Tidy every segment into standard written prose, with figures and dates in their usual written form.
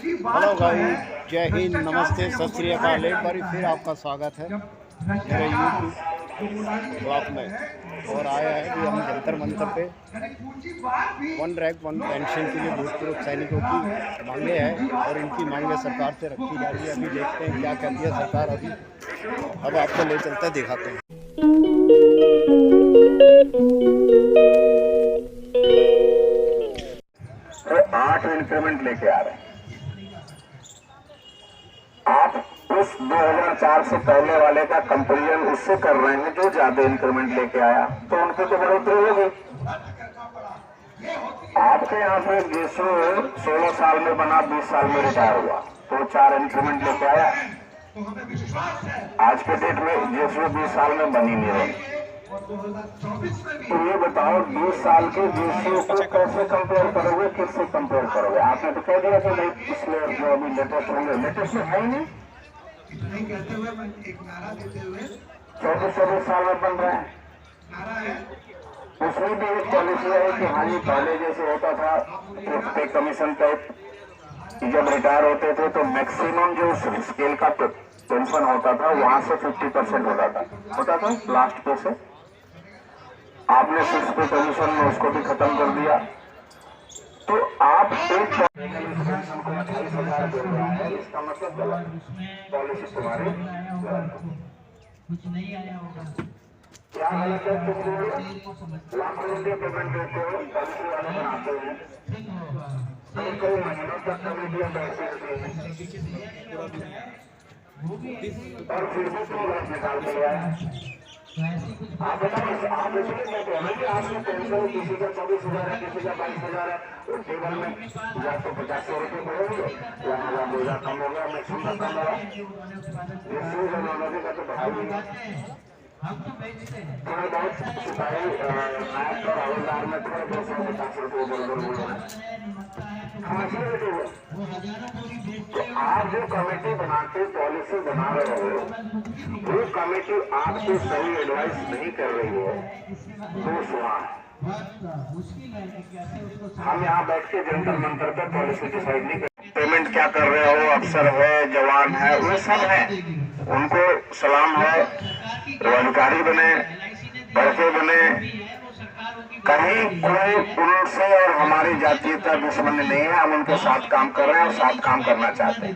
Hello guys, जय हिंद, नमस्ते, सत श्री अकाल। एक बार फिर आपका स्वागत है मेरे यूट्यूब ब्लॉग में। और आया है कि हम जंतर मंतर पे वन रैंक वन पेंशन के लिए भूतपूर्व सैनिकों की मांगे हैं और इनकी मांगे सरकार से रखी जा रही है। अभी देखते हैं क्या कहती है सरकार। अभी अब आपको ले चलते दिखाते हैं। तो 8 इंक्रीमेंट लेके आ रहे हैं। आप उस 2004 से पहले वाले का कंपेरिजन उससे कर रहे हैं जो ज्यादा इंक्रीमेंट लेके आया, तो उनकी तो बढ़ोतरी होगी। आपके यहाँ पे जीसू 16 साल में बना, 20 साल में रिटायर हुआ, तो 4 इंक्रीमेंट लेके आया। आज के डेट में जीसू 20 साल में बनी नहीं रही। तो ये बताओ 20 साल के जीसू को कैसे कंपेयर करोगे, किससे कंपेयर करोगे? आपने तो कह दिया कि भाई पिछले जो अभी लेटेस्ट होंगे, लेटेस्ट में है ही नहीं। 24 साल में बन रहे हैं। उसमें भी एक पॉलिसी है कि हाँ जी, पहले जैसे होता था पे कमीशन टाइप, जब रिटायर होते थे तो मैक्सिमम जो स्केल का पेंशन होता था वहां से 50% होता था लास्ट पे से। आपने 6 पे कमीशन में उसको भी खत्म कर दिया। तो आप एक पेंशन को 28,000 दे रहा है, इसका मतलब गलत पॉलिसी तुम्हारी कुछ नहीं आया होगा। क्या गलत है? तुम लाखों रुपये पेमेंट देते हो, पॉलिसी वाले बनाते हैं, कई महीनों तक कमेटियां बैठती रहती हैं और फिर भी तुम गलत निकाल के ले आए। आप बताओ, आप इसलिए कहते हैं कि आपकी पेंशन किसी का 24,000 है, किसी का 22,000 है, और टेबल में या तो 85 रुपये बढ़ेंगे या 1,000 कम हो गया, मैक्सिमम कम होगा। ये सूझ उन्होंने का तो बढ़ाई थोड़ा बहुत सिपाही नायक और हवलदार में थोड़ा 250 रुपये बोल तो आप जो कमेटी बना के पॉलिसी बना रहे हो, वो कमेटी आपको सही एडवाइस नहीं कर रही है, दोष वहाँ है। हम यहाँ बैठ के जंतर मंतर पर पॉलिसी डिसाइड नहीं कर। पेमेंट क्या कर रहे हो, अफसर है, जवान है, वो सब है, उनको सलाम है। अधिकारी बने, बढ़ते बने, कहीं कोई उनसे और हमारी जातीयता दुश्मन नहीं है। हम उनके साथ काम कर रहे हैं और साथ काम करना चाहते हैं।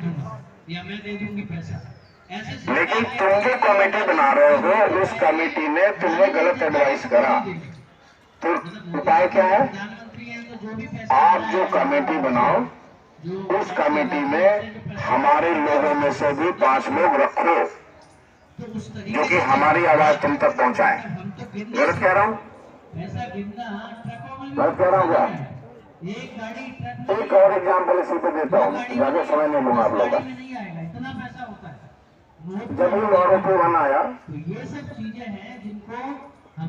लेकिन तुम जो कमेटी बना रहे हो, उस कमेटी ने तुम्हें गलत एडवाइस करा, तो उपाय क्या है? आप जो कमेटी बनाओ, उस कमेटी में हमारे लोगों में से भी 5 लोग रखो जो कि हमारी आवाज तुम तक पहुंचाएं। गलत कह रहा हूं? गलत कह रहा हूं क्या? एक और एग्जाम्पल इसी पे देता हूँ, ज्यादा समय नहीं लूंगा आप लोग का। जब ये लॉ वन आया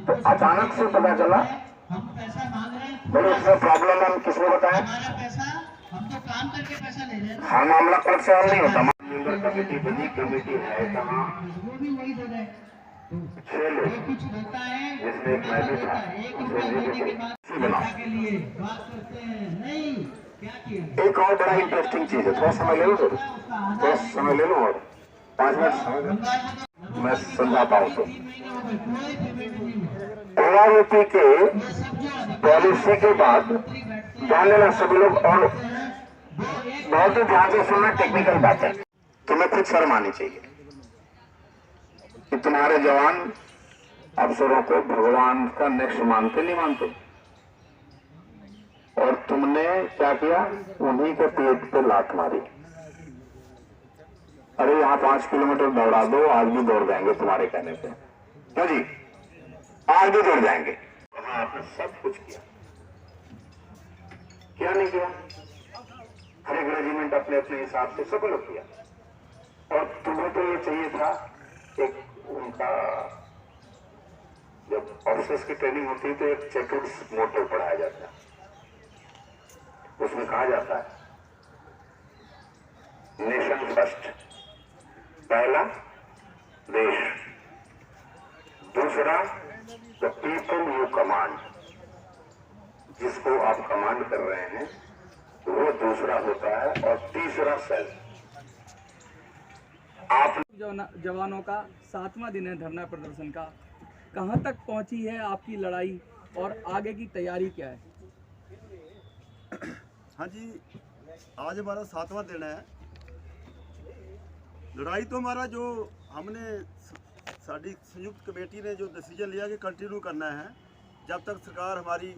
तो अचानक से पता चला, बोले इसमें प्रॉब्लम है, किसको बताएं? हाँ, मामला कोर्ट से हल नहीं होता। मेंबर कमेटी बनी, कमेटी है कहाँ? 6 लोग, जिसमें एक मैं भी था। एक और बड़ा इंटरेस्टिंग चीज है, थोड़ा समय ले लो, थोड़ा समय ले लो और 5 मिनट समय मैं समझाता हूँ। तो ओआरओपी के पॉलिसी के बाद ध्यान देना सभी लोग, और बहुत ही ध्यान से सुनना, टेक्निकल बात है। तुम्हें खुद शर्म आनी चाहिए कि तुम्हारे जवान अफसरों को भगवान का नेक्स्ट मानते नहीं मानते, और तुमने क्या किया? उन्हीं के पेट पे लात मारी। अरे यहाँ 5 किलोमीटर दौड़ा दो, आज भी दौड़ जाएंगे तुम्हारे कहने पे। क्यों जी? आज भी दौड़ जाएंगे। वहां आपने सब कुछ किया, क्या नहीं किया? हर एक रेजिमेंट अपने अपने हिसाब से सब लोग किया। और तुम्हें तो ये चाहिए था, एक उनका जब ऑफिसर्स की ट्रेनिंग होती है तो एक चतुर्थ मोटो पढ़ाया जाता है। उसमें कहा जाता है नेशन फर्स्ट, पहला देश, दूसरा द पीपल यू कमांड, जिसको आप कमांड कर रहे हैं वो दूसरा होता है, और तीसरा इंश्योरेंस सेल। आप जवानों का 7वां दिन है धरना प्रदर्शन का, कहां तक पहुंची है आपकी लड़ाई और आगे की तैयारी क्या है? हाँ जी, आज हमारा 7वां दिन है। लड़ाई तो हमारा जो हमने साड़ी संयुक्त कमेटी ने जो डिसीजन लिया कि कंटिन्यू करना है जब तक सरकार हमारी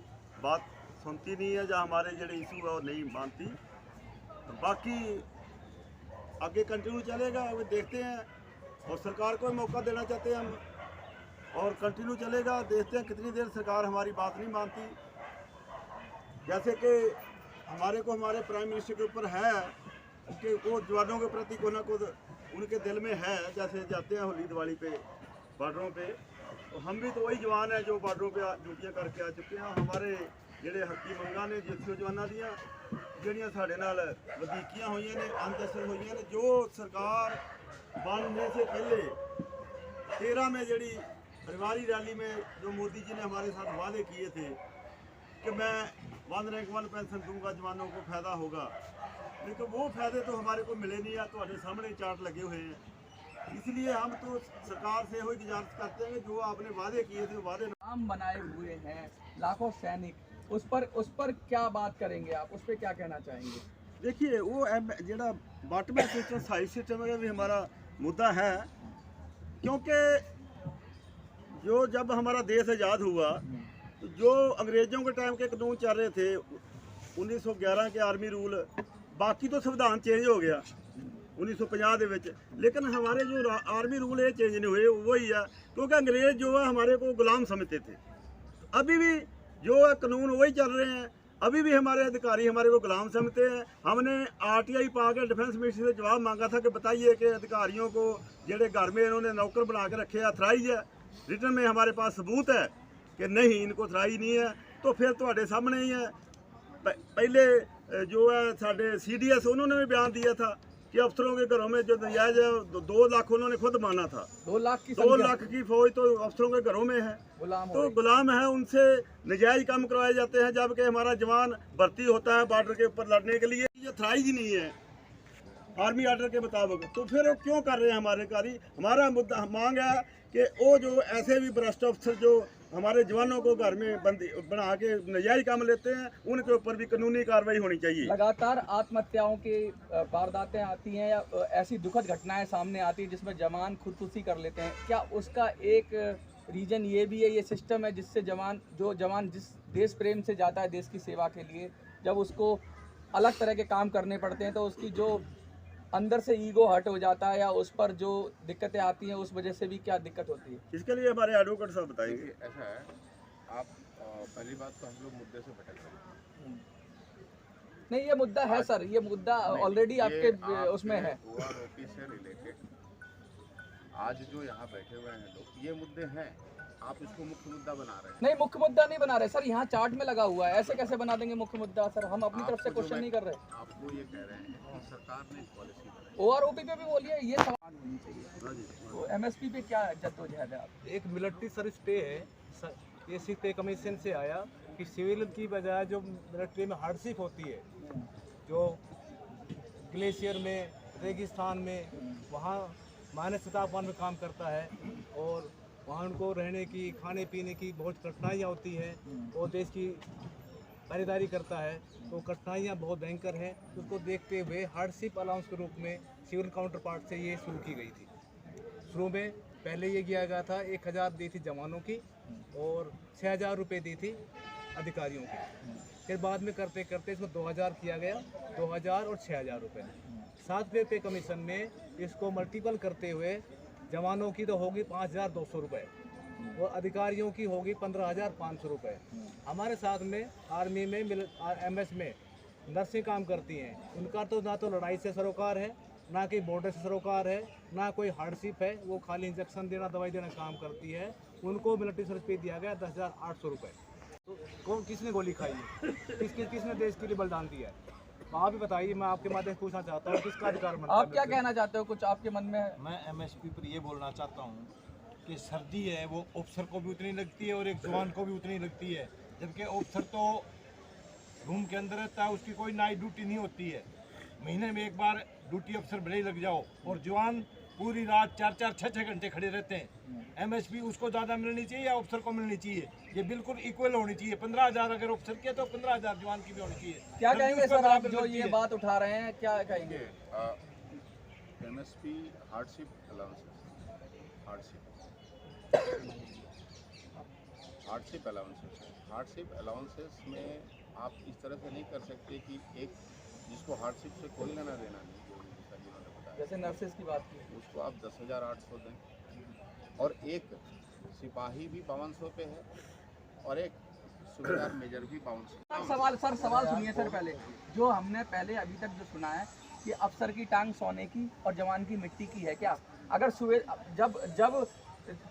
बात सुनती नहीं है या हमारे ਜਿਹੜੇ इशू है वो नहीं मानती, तो बाकी आगे कंटिन्यू चलेगा। वो देखते हैं और सरकार को मौका देना चाहते हैं हम और कंटिन्यू चलेगा। देखते हैं कितनी देर सरकार हमारी बात नहीं मानती। जैसे कि हमारे को हमारे प्राइम मिनिस्टर के ऊपर है कि वो जवानों के प्रति को ना कुछ उनके दिल में है। जैसे जाते हैं होली दिवाली पे बॉर्डरों पे, तो हम भी तो वही जवान हैं जो बॉर्डरों पे ड्यूटियाँ करके आ चुके हैं। हमारे ਜਿਹੜੇ ਹੱਕੀ ਮੰਗਾਂ ਨੇ ਜਿੱਥੇ ਜਵਾਨਾਂ ਦੀਆਂ ਜਿਹੜੀਆਂ ਸਾਡੇ ਨਾਲ ਵਧੀਕੀਆਂ ਹੋਈਆਂ ਨੇ, ਅਨਦਸਰ ਹੋਈਆਂ ਨੇ, ਜੋ ਸਰਕਾਰ बनने से पहले 13 में जड़ी परिवारी रैली में जो मोदी जी ने हमारे साथ वादे किए थे कि मैं 1 रैंक 1 पेंशन दूंगा, जवानों को फ़ायदा होगा, लेकिन वो फ़ायदे तो हमारे को मिले नहीं है। तो सामने चार्ट लगे हुए हैं। इसलिए हम तो सरकार से वही गुजारिश करते हैं कि जो आपने वादे किए थे वादे नाम बनाए हुए हैं लाखों सैनिक, उस पर क्या बात करेंगे आप? उस पर क्या कहना चाहेंगे? देखिए वो जो बॉटम सिस्टम साइड सिस्टम का भी हमारा मुद्दा है, क्योंकि जो जब हमारा देश आज़ाद हुआ तो जो अंग्रेज़ों के टाइम के कानून चल रहे थे 1911 के आर्मी रूल, बाकी तो संविधान चेंज हो गया 1950 के विच, लेकिन हमारे जो आर्मी रूल ये चेंज नहीं हुए, वही है। क्योंकि अंग्रेज़ जो है हमारे को गुलाम समझते थे। अभी भी जो है कानून वही चल रहे हैं। अभी भी हमारे अधिकारी हमारे को गुलाम समझते हैं। हमने RTI पा के डिफेंस मिनिस्ट्री से जवाब मांगा था कि बताइए कि अधिकारियों को जेडे घर में इन्होंने नौकर बना के रखे अथराइज है, रिटर्न में हमारे पास सबूत है कि नहीं इनको अथराइज नहीं है। तो फिर तुम्हारे सामने ही है। पहले जो है साढ़े CDS उन्होंने भी बयान दिया था कि अफसरों के घरों में जो नजायज 2 लाख उन्होंने खुद माना था। 2 लाख की फौज तो अफसरों के घरों में है, तो गुलाम है, उनसे नजायज काम करवाए जाते हैं। जबकि हमारा जवान भर्ती होता है बॉर्डर के ऊपर लड़ने के लिए, ये अथराइज ही नहीं है आर्मी ऑर्डर के मुताबिक। तो फिर वो क्यों कर रहे हैं हमारे कारी? हमारा मुद्दा मांग है कि वो जो ऐसे भी भ्रष्ट अफसर जो हमारे जवानों को घर में बंदी बना के नजायज काम लेते हैं, उनके ऊपर भी कानूनी कार्रवाई होनी चाहिए। लगातार आत्महत्याओं की वारदातें आती हैं या ऐसी दुखद घटनाएं सामने आती हैं जिसमें जवान खुदकुशी कर लेते हैं, क्या उसका एक रीजन ये भी है, ये सिस्टम है जिससे जवान जिस देश प्रेम से जाता है देश की सेवा के लिए, जब उसको अलग तरह के काम करने पड़ते हैं तो उसकी जो अंदर से ईगो हर्ट हो जाता है या उस पर जो दिक्कतें आती हैं उस वजह से भी क्या दिक्कत होती है? इसके लिए हमारे एडवोकेट साहब बताएंगे। ऐसा है, आप पहली बात तो हम लोग मुद्दे से भटक रहे हैं। नहीं, ये मुद्दा है सर, ये मुद्दा ऑलरेडी आपके उसमें है। OROP से रिलेटेड आज जो यहाँ बैठे हुए हैं लोग, ये मुद्दे हैं, आप इसको मुख्य मुद्दा बना रहे हैं। नहीं, मुख्य मुद्दा नहीं बना रहे सर, यहाँ चार्ट में लगा हुआ है, ऐसे कैसे बना देंगे मुख्य मुद्दा सर? हम अपनी तरफ से क्वेश्चन नहीं कर रहे। आपको ये कह रहे हैं कि सरकार ने पॉलिसी बनाई, OROP पे भी बोलिए, ये सवाल होनी चाहिए। तो MSP पे क्या जद्दोजहद है आप? एक मिलिट्री सर्विस पे है, ये सिर्फ पे कमीशन से आया कि सिविल की बजाय जो मिलिट्री में हार्डशिप होती है, जो ग्लेशियर में, रेगिस्तान में, वहाँ माइनस तापमान में काम करता है और वहाँ उनको रहने की, खाने पीने की बहुत कठिनाइयाँ होती है और देश की खरीदारी करता है, तो कठिनाइयाँ बहुत भयंकर हैं। उसको देखते हुए हार्डशिप अलाउंस के रूप में सिविल काउंटर पार्ट से ये शुरू की गई थी। शुरू में पहले ये किया गया था 1000 दी थी जवानों की और 6000 रुपये दी थी अधिकारियों की। फिर बाद में करते करते इसको 2000 किया गया, 2000 और 6000 रुपये। 7वें पे कमीशन में इसको मल्टीपल करते हुए जवानों की तो होगी 5200 रुपये और अधिकारियों की होगी 15500 रुपये। हमारे साथ में आर्मी में MS में नर्सें काम करती हैं, उनका तो ना तो लड़ाई से सरोकार है, ना कि बॉर्डर से सरोकार है, ना कोई हार्डशिप है, वो खाली इंजेक्शन देना, दवाई देना काम करती है। उनको मिलिट्री सर्विस पे दिया गया 10,800 रुपये। तो कौन किसने गोली खाई है? किसने देश के लिए बलिदान दिया है? आप भी बताइए, मैं आपके माध्यम से पूछना चाहता हूँ किसका अधिकार बनता है? आप क्या कहना चाहते हो, कुछ आपके मन में है? मैं MSP पर ये बोलना चाहता हूँ कि सर्दी है वो ऑफिसर को भी उतनी लगती है और एक जवान को भी उतनी लगती है, जबकि ऑफिसर तो रूम के अंदर रहता है, उसकी कोई नाइट ड्यूटी नहीं होती है। महीने में एक बार ड्यूटी अफसर भले ही लग जाओ, और जवान पूरी रात 4-4, 6-6 घंटे खड़े रहते हैं। एमएसपी उसको ज़्यादा मिलनी चाहिए या अफसर को मिलनी चाहिए? ये बिल्कुल इक्वल होनी चाहिए। 15,000 अगर अफसर की है तो 15,000 जवान की भी होनी चाहिए। क्या जबकि कहेंगे उसका सर आप बराबर जो लगती ये है। बात उठा रहे हैं, क्या कहेंगे? एमएसपी हार्डशिप अलाउंसेस में आप इस तरह से नहीं कर सकते कि एक जिसको हार्डशिप से कोई लेना देना नहीं, जो जैसा कि उन्होंने बताया, जैसे नर्सेज की बात की, उसको आप 10,800 दें, और एक सिपाही भी 5,100 पे है, और एक सूबेदार मेजर भी 5,100। सवाल सुनिए सर। पहले जो हमने पहले अभी तक जो सुना है कि अफसर की टांग सोने की और जवान की मिट्टी की है, क्या अगर जब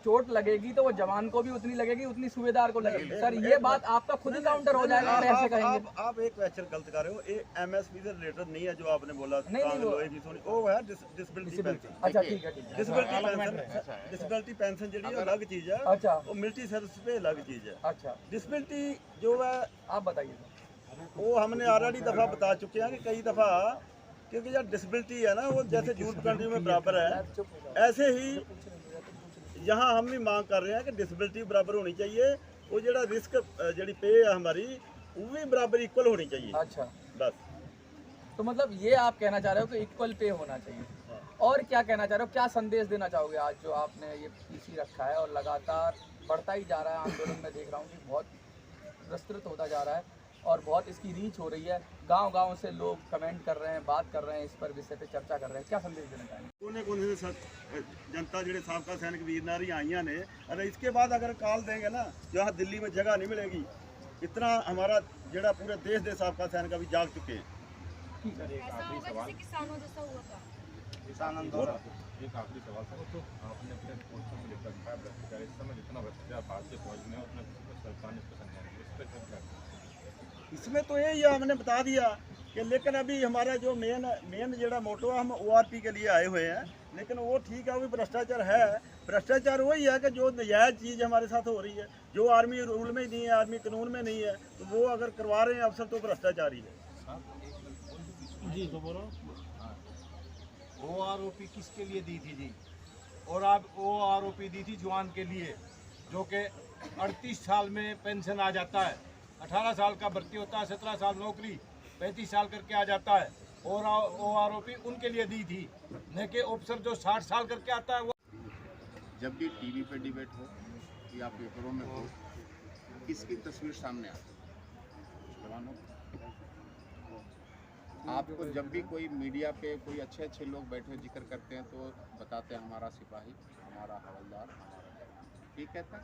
चोट लगेगी तो वो जवान को भी उतनी लगेगी, उतनी सूबेदार को लगेगी? सर ये बात आपका खुद ही काउंटर हो जाएगा, ऐसे कहेंगे? आप एक क्वेश्चन गलत कर रहे हो। ये एमएसपी से रिलेटेड नहीं है जो आपने बोला। नहीं, वो है डिसेबिलिटी पेंशन। अच्छा ठीक है, ठीक है। डिसेबिलिटी पेंशन जी अलग चीज है। अच्छा, वो मिलिट्री सर्विस पे अलग चीज है। अच्छा, डिसेबिलिटी जो है आप बताइए सर। वो हमने ऑलरेडी दफ़ा बता चुके हैं कि कई दफ़ा, क्योंकि यार डिसेबिलिटी है ना, वो जैसे यूरोप कंट्री में बराबर है, ऐसे ही यहाँ हम भी मांग कर रहे हैं कि डिसेबिलिटी बराबर होनी चाहिए। वो जरा रिस्क जी पे है हमारी, वो भी बराबर इक्वल होनी चाहिए। अच्छा, बस। तो मतलब ये आप कहना चाह रहे हो कि इक्वल पे होना चाहिए। और क्या कहना चाह रहे हो, क्या संदेश देना चाहोगे आज जो आपने ये पीसी रखा है और लगातार बढ़ता ही जा रहा है आंदोलन? में देख रहा हूँ कि बहुत विस्तृत होता जा रहा है और बहुत इसकी रीच हो रही है। गांव-गांव से लोग कमेंट कर रहे हैं, बात कर रहे हैं, इस पर विषय पे चर्चा कर रहे हैं। क्या संदेश देना चाहेंगे? कोने जनता जो साबका सैनिक वीर नारी आईया ने, अरे इसके बाद अगर कॉल देंगे ना, जहाँ दिल्ली में जगह नहीं मिलेगी, इतना हमारा जड़ा पूरे देश के साबका सैनिक अभी जाग चुके हैं। किसानों जैसा हुआ था। किसान आंदोलन। एक आखिरी सवाल सर, तो आपने अपने पोस्टों को लेकर कहा भ्रष्टाचार, इस समय जितना भ्रष्टाचार भारतीय फौज में है उतना सरकार ने पसंद नहीं किया, इस पर क्या कहें? इसमें तो यही है, हमने बता दिया कि लेकिन अभी हमारा जो मेन जड़ा मोटो है, हम ORP के लिए आए हुए हैं, लेकिन वो ठीक है, वो भी भ्रष्टाचार है। भ्रष्टाचार वही है कि जो नजायज़ चीज़ हमारे साथ हो रही है, जो आर्मी रूल में नहीं है, आर्मी कानून में नहीं है, तो वो अगर करवा रहे हैं अफसर तो भ्रष्टाचारी है। जी तो बोलो। OROP किसके लिए दी थी जी? और आप OROP दी थी जवान के लिए, जो कि 38 साल में पेंशन आ जाता है, 18 साल का भर्ती होता है, 17 साल नौकरी, 35 साल करके आ जाता है। और OROP उनके लिए दी थी, न कि अफसर जो 60 साल करके आता है वो। जब भी टीवी पे डिबेट हो या पेपरों में हो, किसकी तस्वीर सामने आती है? आपको जब भी कोई मीडिया पे कोई अच्छे लोग बैठे जिक्र करते हैं तो बताते हैं हमारा सिपाही, हमारा हवलदार, हमारा, ठीक कहता है।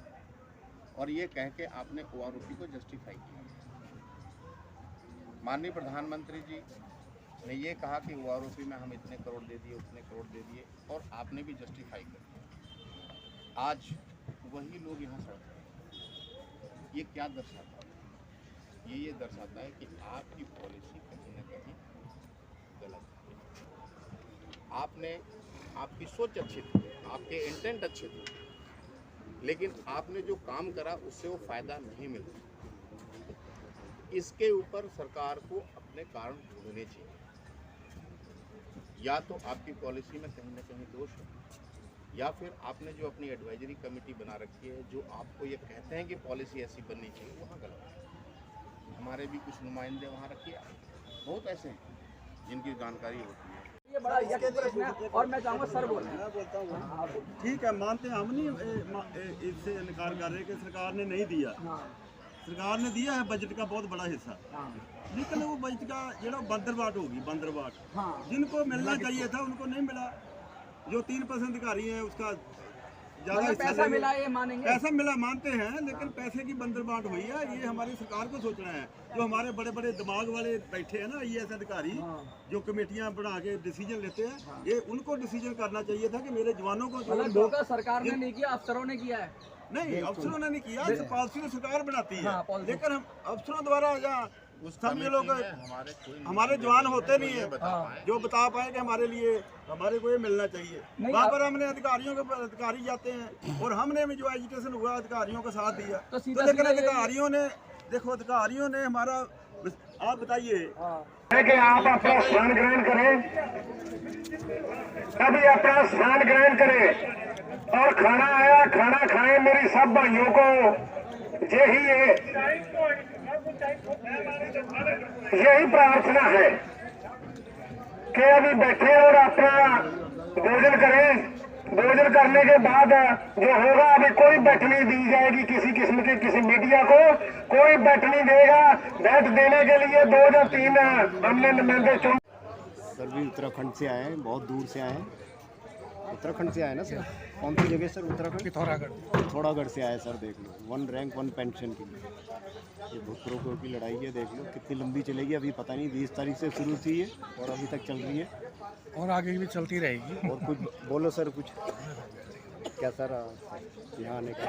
और ये कह के आपने OROP को जस्टिफाई किया। माननीय प्रधानमंत्री जी ने ये कहा कि OROP में हम इतने करोड़ दे दिए, उतने करोड़ दे दिए, और आपने भी जस्टिफाई कर दिया। आज वही लोग यहाँ सड़क पर, ये क्या दर्शाता है? ये दर्शाता है कि आपकी पॉलिसी कहीं ना कहीं गलत है। आपकी सोच अच्छी थी, आपके इंटेंट अच्छे थे, लेकिन आपने जो काम करा उससे वो फ़ायदा नहीं मिला। इसके ऊपर सरकार को अपने कारण ढूंढने चाहिए। या तो आपकी पॉलिसी में कहीं ना कहीं दोष है, या फिर आपने जो अपनी एडवाइजरी कमेटी बना रखी है, जो आपको ये कहते हैं कि पॉलिसी ऐसी बननी चाहिए, वहाँ गलत है। हमारे भी कुछ नुमाइंदे वहाँ रखिए, बहुत ऐसे हैं जिनकी जानकारी होती है। ये बड़ा यकीन प्रश्न है और मैं चाहूँगा सर बोलें। मैं बोलता हूँ, ठीक है, मानते हैं, हम नहीं इससे इनकार कर रहे कि सरकार ने नहीं दिया। सरकार ने दिया है बजट का बहुत बड़ा हिस्सा, लेकिन वो बजट का जो बंदरबाट होगी, बंदरबाट जिनको मिलना चाहिए था उनको नहीं मिला। जो 3% अधिकारी है उसका ज़्यादा पैसा मिला, ये मानेंगे? पैसा मिला मानते हैं, लेकिन पैसे की बंदरबाट हुई है, ये हमारी सरकार को सोचना है। जो हमारे बड़े बड़े दिमाग वाले बैठे हैं ना, IAS अधिकारी, जो कमेटियां बना के डिसीजन लेते हैं, ये उनको डिसीजन करना चाहिए था कि मेरे जवानों को धोखा सरकार ने नहीं किया, अफसरों ने किया है। नहीं, अफसरों ने नहीं किया, पॉलिसी तो सरकार बनाती है, लेकिन हम अफसरों द्वारा या सब ये लोग हमारे जवान होते नहीं है जो बता पाए कि हमारे लिए हमारे को ये मिलना चाहिए। वहाँ पर हमने अधिकारी जाते हैं और हमने भी जो एजुकेशन हुआ अधिकारियों का साथ दिया, तो लेकिन अधिकारियों ने देखो, अधिकारियों ने हमारा, आप बताइए है कि आप अपना स्थान ग्रहण करें, अभी अपना स्थान ग्रहण करें और खाना आया, खाना खाएं मेरी सब भाइयों को। यही प्रार्थना है कि अभी बैठे और अपना भोजन करें। भोजन करने के बाद जो होगा, अभी कोई बैठ नहीं दी जाएगी किसी किस्म की, किसी मीडिया को कोई बैठ नहीं देगा। बैठ देने के लिए 2 या 3 हमने नुमाइंदे चुन। सर भी उत्तराखंड से आए हैं, बहुत दूर से आए हैं। उत्तराखंड से आए ना सर? कौन सी जगह सर? उत्तराखंड पिथौरागढ़ से आए सर। देख लो 1 रैंक 1 पेंशन के लिए ये भूतपूर्व की लड़ाई है। देख लो कितनी लंबी चलेगी, अभी पता नहीं 20 तारीख से शुरू हुई है और अभी तक चल रही है और आगे भी चलती रहेगी। और कुछ बोलो सर, कुछ कैसा रहा यहाँ आने का?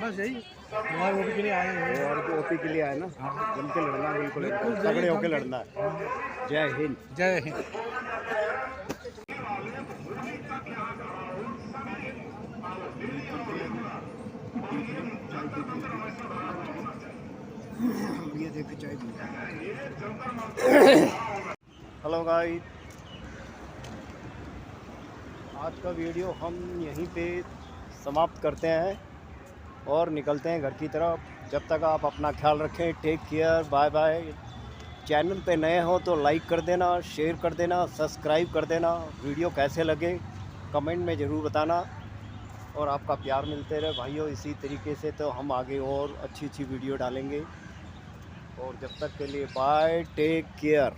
बस यही OROP के लिए आए हैं। और OP के लिए आए ना, जम के लड़ना, बिल्कुल तगड़े होके लड़ना है। जय हिंद। जय हिंद। ये देखो चाय पी। हेलो गाइस, आज का वीडियो हम यहीं पे समाप्त करते हैं और निकलते हैं घर की तरफ। जब तक आप अपना ख्याल रखें, take care, bye bye. Channel पे नए हो तो लाइक कर देना, शेयर कर देना, सब्सक्राइब कर देना। वीडियो कैसे लगे कमेंट में ज़रूर बताना और आपका प्यार मिलते रहे भाइयों। इसी तरीके से तो हम आगे और अच्छी अच्छी वीडियो डालेंगे। और जब तक के लिए बाय, टेक केयर।